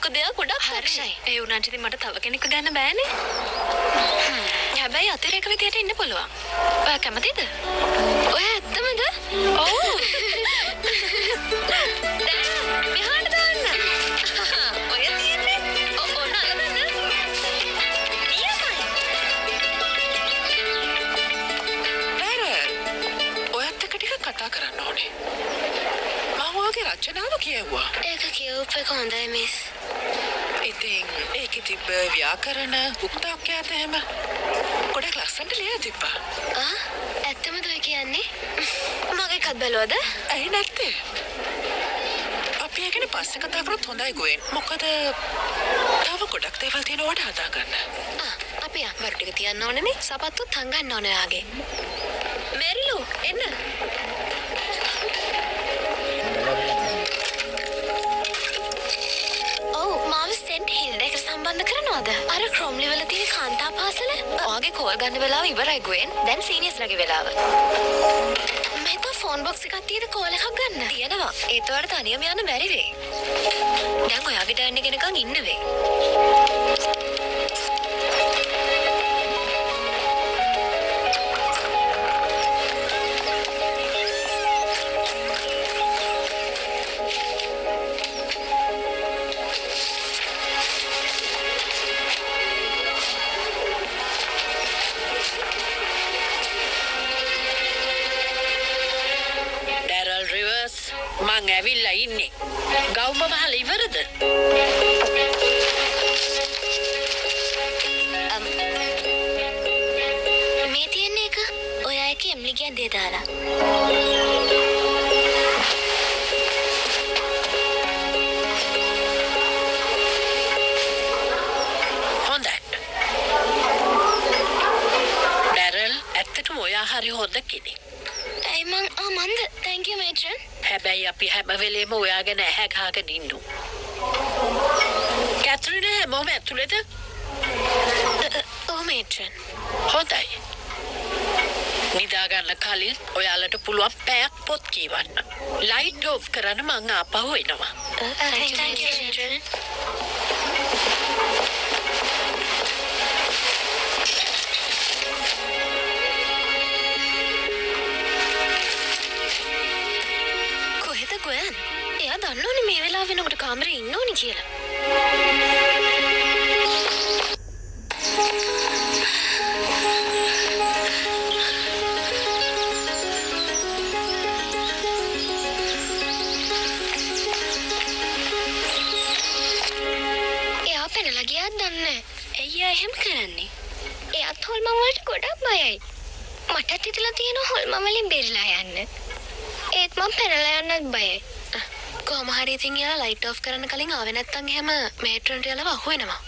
මොකද එයා ගොඩක් දක්ෂයි. ඒ උනාට ඉතින් මට තව කෙනෙක් ගන්න බෑනේ. හැබැයි අතිරේක විදියට ඉන්න පුළුවන්. ඔයා කැමතිද? ඔය ඇත්තමද? ඔව්. මෙහාට දාන්න. ඔය තියෙන්නේ. ඔන්න අල්ලගන්න. ඔයත් එක්ක ටිකක් කතා කරන්න ඕනේ. මම ඔයගේ රචනාව කියවුවා. ඒක කියවුප එක හොඳයි මිස්. ඉතින් ඒකේ තිබ්බ ව්‍යාකරණ උක්තාක්‍යත එහෙම ගොඩක් ලස්සනට ලියලා තිබ්බා. ඇත්තමද ඔය කියන්නේ? මගේ එකත් බැලුවද? ඇයි නැත්තේ? අපි ඒකනේ පස්සේ කතා කරොත් හොඳයි ගෝයෙන්. මොකද තව ගොඩක් දේවල් තියෙනවට හදා ගන්න. අපි අම්බරු ටික තියන්න ඕනේනේ. සපත්තුත් හංගන්න ඕනේ යාගේ. මෙරිලු එන්න. සෙන්ට් හිල් එක සම්බන්ධ කරනවද? අර ක්‍රොම්ලි වල තියෙන කාන්තා පාසල? ඔයාගේ කෝල් ගන්න වෙලාව ඉවරයි ගුවෙන්. දැන් සීනියර්ස්ලාගේ වෙලාව. මෙතන ෆෝන් බොක්ස් එකක් තියෙද කෝල් එකක් ගන්න? තියෙනවා. ඒත් ඔයාලට තනියම යන්න බැරි වෙයි. දැන් ඔයාගේ ටර්න් එක එනකන් ඉන්න වෙයි. මං ඇවිල්ලා ඉන්නේ. ගවුම මහල ඉවරද? මේ තියෙන එක ඔයා එක එම්ලිගේ ඇඳේ දාලා. හොඳයි. ඩැරල් ඇත්තටම ඔයා හරි හොඳ කෙනෙක්. ඇයි මන්ද thank you matron. හැබැයි අපි හැම වෙලේම ඔයා ගැන ඇහැ ගහගෙන ඉන්නු. කැත්රින හැමෝම ඇතුළේද? ඔව් matron. හොඳයි. නිදා ගන්න කලින් ඔයාලට පුළුවන් පැයක් පොත් කියවන්න. ලයිට් ඔෆ් කරන්න මං ආපහු එනවා. Thank you matron. ගොයන් එයා දන්නවනේ මේ වෙලාව වෙනකොට කාමරේ ඉන්න ඕනි කියලා. එයා පැනලා ගියාද දන්නේ. ඇයි එහෙම කරන්නේ? එයාත් හොල්මන් වලට ගොඩක් බයයි. මටත් හිතලා තියෙනවා හොල්මන් වලින් බේරිලා යන්න. ඒත් මම පැනලා යන්නත් බයයි. කොහොම හරි ඉතින් යාලා ලයිට් ඔෆ් කරන්න කලින් ආවේ නැත්තම් එහෙම මේට්‍රන්ට යලව අහු වෙනවා.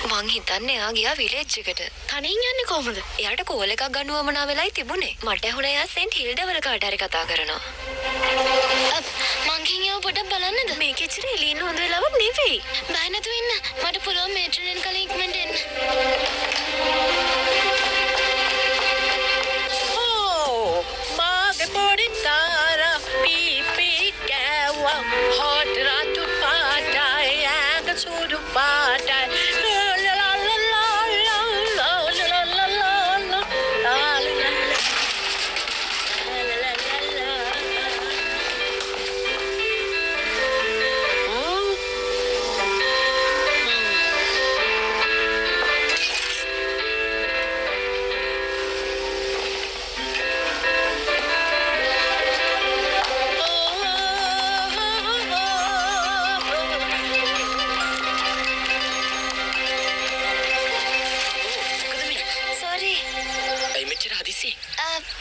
මං හිතන්නේ එයා ගියා විලේජ් එකට. තනියෙන් යන්නේ කොහමද? එයාට කෝල් එකක් ගන්නවම නා වෙලයි තිබුණේ. මට ඇහුණා එයා සෙන්ට් හිල්ඩවල කාට හරි කතා කරනවා. මං කියව පොඩක් බලන්නද? මේක ඇත්තට එළියෙන් හොඳ වෙලාවක් නෙවෙයි. බය නැතුව ඉන්න. මට පුළුවන් මේට්‍රන් කලින් ඉක්මනට එන්න. Hot ratu patai, aga sudu patai. La la la la la la la la la la la la la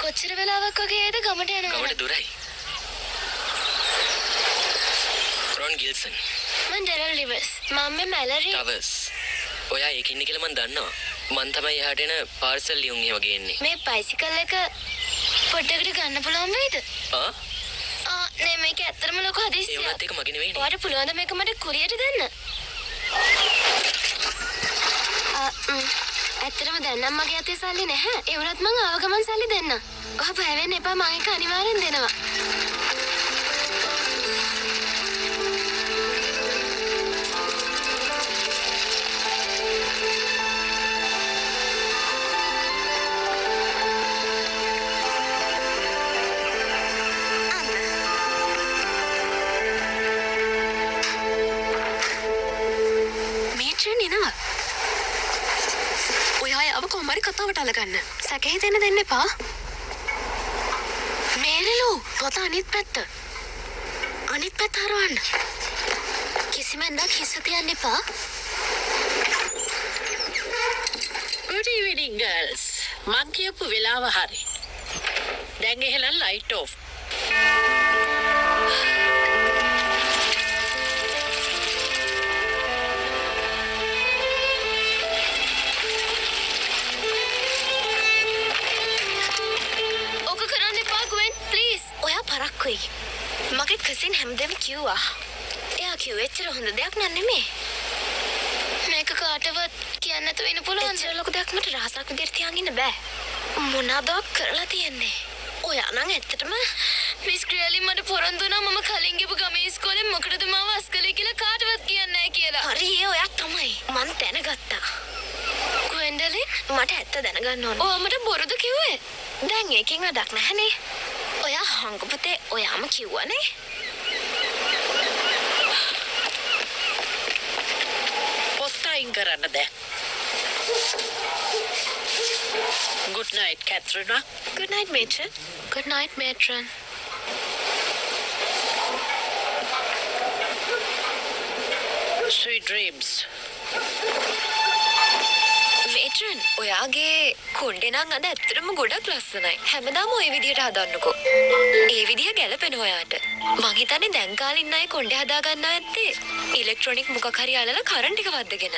කොච්චර වෙලාවක් වගේද ගමට යනවා? ගමට දුරයි. රොන් ගිල්සන්. මම ඩෙරල් රිවර්ස්. මම මැලරි. ටවර්ස්. ඔයා ඒක ඉන්නේ කියලා මම දන්නවා. මම තමයි එහාට එන පාර්සල් ලියුම් එහෙම ගේන්නේ. මේ බයිසිකල් එක පොඩ්ඩකට ගන්න පුළුවන් වේද? නේ මේක ඇත්තටම ලොකු හදිස්සියක්. ඒ වුණත් ඒක මගේ නෙවෙයිනේ. ඔයාට පුළුවන් ද මේක මට කුරියට දෙන්න? ඇත්තටම දැන් නම් මගේ අතේ සල්ලි නැහැ. ඒ වුණත් මං ආව ගමන් සල්ලි දෙන්න. ඔයා බය වෙන්න එපා, මං ඒක අනිවාර්යෙන් දෙනවා. කොහොමරි කතාවට අලගන්න. සැක හිතෙන්න දෙන්න එපා. මේරලු පොත අනිත් පැත්ත. අනිත් පැත්ත හරවන්න. කිසිම ඇඳක් හිස්ව තියන්න එපා. Good evening, girls. මං කියපු වෙලාව හරි. දැන් එහෙනම් light off. ඕක කරන්න එපා ගුවෙන් ප්ලීස්. ඔයා පරක්කුයි. මගේ කසින් හැමදේම කිව්වා. එයා කිව්වේ එච්චර හොඳ දෙයක් නන් නෙමේ. මේක කාටවත් කියන්න නැතුව ඉන්න පුළුවන්. එච්චර ලොකු දෙයක් මට රහසක් විදිහට තියන් ඉන්න බෑ. මොනවද කරලා තියෙන්නේ? ඔයා නම් ඇත්තටම මිස් ක්‍රියලි මට පොරොන්දු වුණා මම කලින් ගිහපු ගමේ ඉස්කෝලේ මොකටද මාව අස්කලේ කියලා කාටවත් කියන්නේ නැහැ කියලා. හරි ඒ ඔයා තමයි. මං දැනගත්තා. ගුවෙන්ඩලින් මට ඇත්ත දැනගන්න ඕන. ඔයා මට බොරුද කිව්වේ? දැන් ඒකෙන් වැඩක් නැහනේ. ඔයා හංග පුතේ ඔයාම කිව්වනේ. පොත් අයින් කරන්න දැන්. Good night, Katrina. Good night, matron. Good night, matron. Sweet dreams. මේට්‍රන් ඔයාගේ කොණ්ඩේ නම් අද ඇත්තටම ගොඩක් ලස්සනයි. හැමදාම ওই විදියට හදන්නකෝ. ඒ විදිය ගැලපෙන ඔයාට. මං හිතන්නේ දැන් කාලේ ඉන්න අය කොණ්ඩේ හදා ගන්නවා ඇත්තේ ඉලෙක්ට්‍රොනික මොකක් හරි අලලා කරන්ට් එක වද්දගෙන.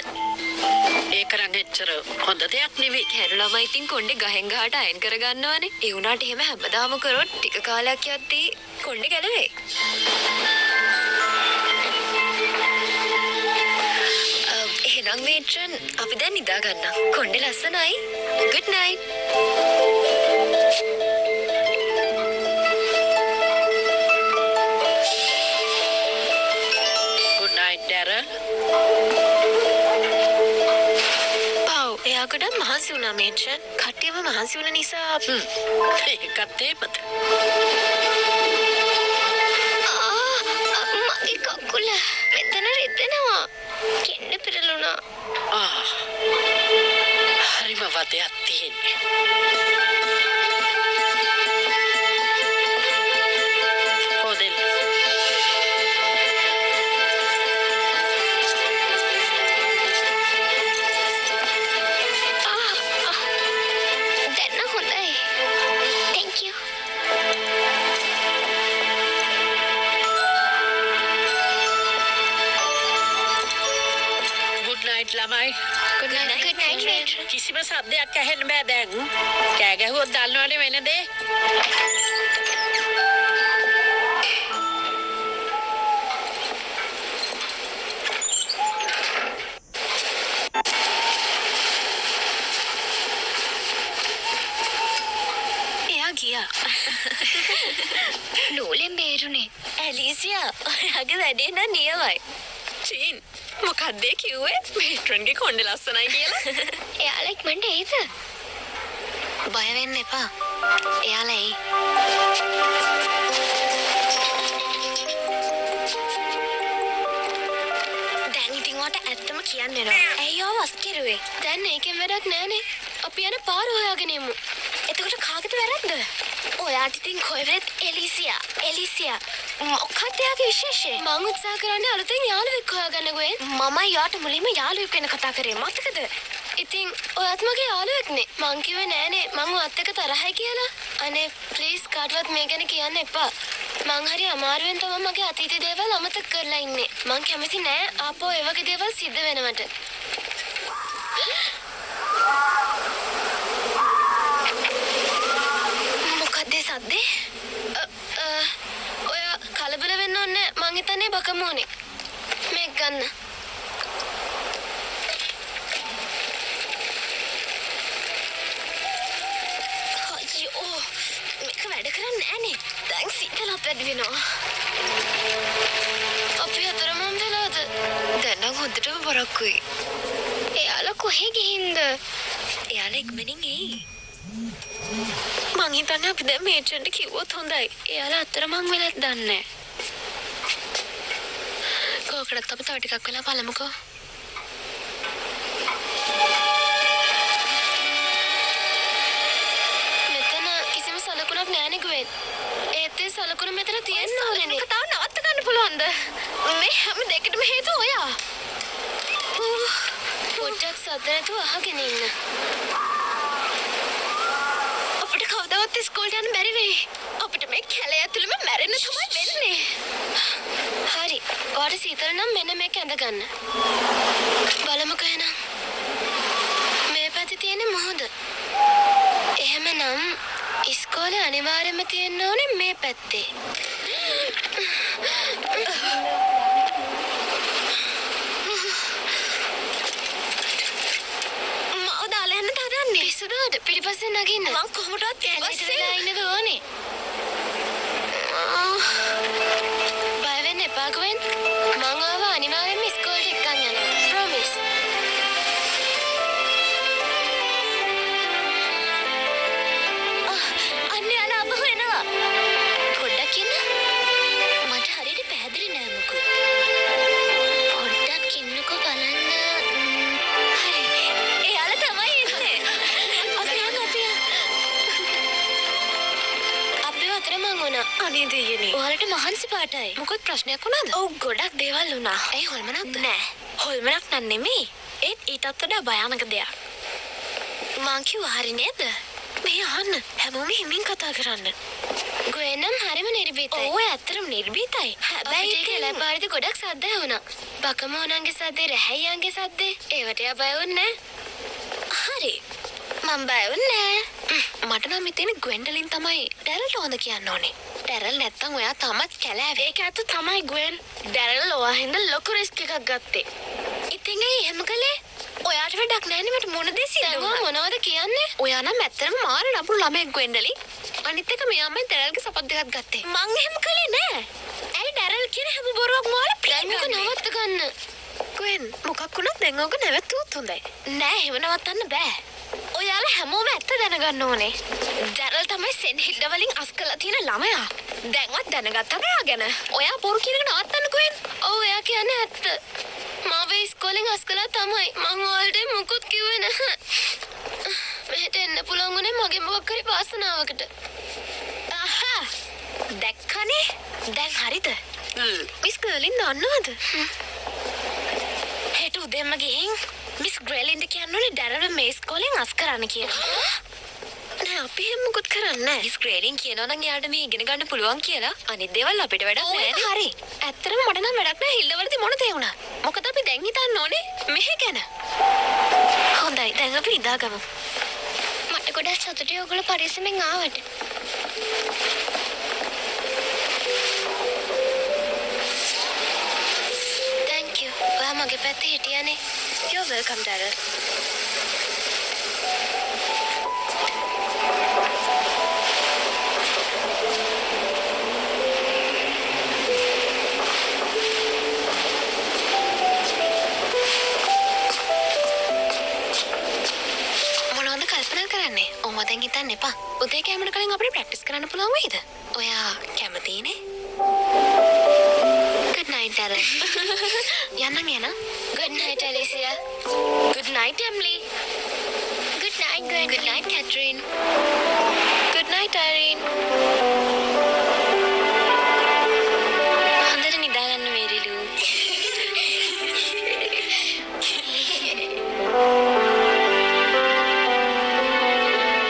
ඒක නම් එච්චර හොඳ දෙයක් නෙවෙයි. හැරු ළමයි ඉතින් කොණ්ඩේ ගහෙන් ගහට අයන් කරගන්නවානේ. ඒ වුණාට එහෙම හැමදාම කරොත් ටික කාලයක් යද්දී කොණ්ඩේ ගැලවෙයි. එහෙනම් මේට්‍රන් අපි දැන් නිදා ගන්නම්. කොණ්ඩේ ලස්සනයි. Good night. Good night, Daryl. එයා ගොඩක් මහන්සි වුණා මේට්‍රන්. කට්ටියම මහන්සි වුණ නිසා ඒකත් ඒපත. මගේ කකුල මෙතන රිදෙනවා. කෙන්න පෙරළුණා. හරිම වදයක් තියෙන්නේ. හොදෙන්. දැන් නම් හොඳයි. Thank you. Good night, ළමයි. Good night, matron. කිසිම සද්දයක් ඇහෙන්න බෑ දැන්. කෑ ගැහුවොත් දන්නවනේ වෙන දේ. එයා ගියා. නූලෙන් බේරුනේ. ඇලිසියා ඔයාගේ වැඩේ නම් නියමයි. චීන් මොකක්ද ඒ කිව්වේ? මේට්‍රන්ගේ කොණ්ඩේ ලස්සනයි කියලා. එයාලා ඉක්මනට එයිද? බය වෙන්න එපා. එයාලා එයි. දැන් ඉතින් ඔයාට ඇත්තම කියන්න වෙනවා. ඇයි ඔයා වස් කෙරුවේ? දැන් ඒකෙන් වැඩක් නෑනේ. අපි යන පාර හොයාගෙන යමු. එතකොට කාගේද වැරද්ද? ඔයාට ඉතින් කොහෙවත් එලිසියා මොකක්ද එයාගේ විශේෂය? මං උත්සාහ කරන්නේ අලුතෙන් යාළුවෙක් හොයාගන්න ගොයෙන්. මම යාට මුලින්ම යාළුවෙක් වෙන කතා කරේ මතකද? ඉතින් ඔයාත් මගේ යාළුවෙක්නේ. මං කිව්වේ නෑනේ මං ඔයත් එක්ක තරහයි කියලා. අනේ ප්ලීස් කාටවත් මේ ගැන කියන්න එපා. මං හරි අමාරුවෙන් තමයි මගේ අතීත දේවල් අමතක කරලා ඉන්නේ. මං කැමති නෑ ආපහු ඒ වගේ දේවල් සිද්ධ වෙනවට. මොකක්ද සද්දේ? ඔයා කලබල වෙන්න ඕනේ. මං හිතන්නේ බකමෝනේ. මේක ගන්න. අයියෝ මේක වැඩ කරන්නේ නෑනේ. දැන් සීතලත් වැඩි වෙනවා. අපි අතරම හම්බෙලාද? දැන් නම් හොඳටම බරක්කුයි. එයාලා කොහෙ ගිහින්ද? එයාලා ඉක්මනින් එයි. මං හිතන්නේ අපි දැන් මේට්‍රන්ට කිව්වොත් හොඳයි. එයාලා අතරමං වෙලත් දන්නේ නැහැ. කෝකටත් අපි තව ටිකක් වෙලා බලමුකෝ. ගුවෙන්. ඒත් ඒ සලකුණු මෙතන තියෙන්න ඕනේ. කතාව නවත්ත ගන්න පුළුවන්ද? මේ හැම දෙයකටම හේතුව ඔයා. පොඩ්ඩක් සද්ද නැතුව අහගෙන ඉන්න. අපිට කවදාවත් ඉස්කෝලේට යන්න බැරි වෙයි. අපිට මේ කැලේ ඇතුළෙම මැරෙන්න තමයි වෙන්නේ. හරි. ඔයාට සීතල නම් මෙන්න මේක ඇඳ ගන්න. බලමුකෝ එහෙනම්. මේ පැත්තේ තියෙන මොහොත. එහෙමනම් ඉස්කෝලේ අනිවාර්යයෙන්ම තියෙන්න ඕනේ මේ පැත්තේ. මාව දාලා යන්න හදන්නේ. පිස්සුද? පිටිපස්සෙන් නගින්න. මං කොහොමදවත් කැලේට වෙලා ඉන්නද ඕනේ. බය වෙන්න එපා ගුවෙන්. මං ආව අනිවාර්යයෙන්ම ඉස්කෝලේට එක්කන් යනවා. ප්‍රොමිස්. අන්නේ අන අපහු එනවා. පොඩ්ඩක් ඉන්න. මට හරියට පැහැදිලි නෑ මොකද. පොඩ්ඩක් ඉන්නකෝ බලන්න. හරි. එයාලා තමයි ඉන්නේ. අපි අතර මං වුණා. අනේ දෙයනේ. ඔයාලට මහන්සි පාටයි. මොකද ප්‍රශ්නයක් වුණාද? ඔව් ගොඩක් දේවල් වුණා. ඒ හොල්මනක්ද? නෑ. හොල්මනක් නන් නෙමෙයි. ඒත් ඊටත් වඩා භයානක දෙයක්. මං කිව්වා හරි නේද? මේ අහන්න. හැමෝම හිමින් කතා කරන්න. ගුවෙනම් හරිම නිර්භීතයි. ඔව් ඇත්තටම නිර්භීතයි. හැබැයි ඒක ලැබාරිද ගොඩක් සද්ද ඇහුණා. බකමෝනන්ගේ සද්දේ, රැහැයියන්ගේ සද්දේ. ඒවට එයා බය වුණේ නෑ. හරි. මම බය වුණේ නෑ. මට නම් හිතෙන ග්වෙන්ඩලින් තමයි ඩැරල්ට හොඳ කියන්න ඕනේ. ඩැරල් නැත්තම් ඔයා තමත් කැලෑවේ. ඒක ඇත්ත තමයි ග්වෙන්. ඩැරල් ඔයා හින්දා ලොකු රිස්ක් එකක් ගත්තේ. ඉතින් ඒ එහෙම කළේ ඔයාට වැඩක් නැහැ නේ මට මොන දේ සිද්ධ වුණා. මොනවද කියන්නේ? ඔයා නම් ඇත්තටම මාර නපුරු ළමයෙක් ග්වෙන්ඩලි. අනිත් එක මෙයාමයි ඩැරල්ගේ සපත් දෙකක් ගත්තේ. මං එහෙම කළේ නෑ. ඇයි ඩැරල් කියන හැම බොරුවක් මාලා ප්‍රේමක නවත්ත ගන්න. ග්වෙන් මොකක් වුණත් දැන් ඕක නැවතුත් හොඳයි. නෑ එහෙම නවත්තන්න බෑ. ඔයාලා හැමෝම ඇත්ත දැනගන්න ඕනේ. ඩැරල් තමයි සෙන්හිල්ඩ වලින් අස් කළා තියෙන ළමයා. දැන්වත් දැනගත්තා මෙයා ගැන. ඔයා බොරු කියන එක නවත්තන්න ග්වෙන්. ඔව් එයා කියන්නේ ඇත්ත. මාව ඉස්කෝලෙන් අස් කළා තමයි. මං ඔයාලට මුකුත් කිව්වේ නැහැ. මෙහෙට එන්න පුළුවන් උනේ මගේ මොකක් හරි වාසනාවකට. අහා. දැක්කනේ. දැන් හරිද? මිස් ගර්ලින් දන්නවද? හෙට උදේම ගිහින් මිස් ග්‍රෙලින්ට කියන්න ඕනේ ඩැරල් මේ ඉස්කෝලෙන් අස් කරන්න කියලා. නෑ අපි එහෙම මුකුත් කරන්නේ නෑ. මිස් ග්‍රෙලින් කියනවා නම් එයාට මේ ඉගෙන ගන්න පුළුවන් කියලා. අනිත් දේවල් අපිට වැඩක් නෑනේ. හරි. ඇත්තටම මට නම් වැඩක් නෑ හිල්ලවලදී මොන දේ වුණා. මොකද අපි දැන් හිතන්න ඕනේ මෙහෙ ගැන. හොඳයි දැන් අපි ඉඳාගමු. මට ගොඩක් සතුටුයි ඔයගොල්ලෝ පරිස්සමෙන් ආවට. Thank you. ඔයා මගේ පැත්තේ හිටියානේ. You're welcome, Daryl. මොනවද කල්පනා කරන්නේ? ඔහොම දැන් හිතන්න එපා. උදේ කැමරට කලින් අපිට ප්‍රැක්ටිස් කරන්න පුළුවන් වෙයිද? ඔයා කැමතිනේ? Good night, Daryl. යන්න යන. Good night, Alicia. Good night, Emily. Good night, Gwen. Good night, Catherine.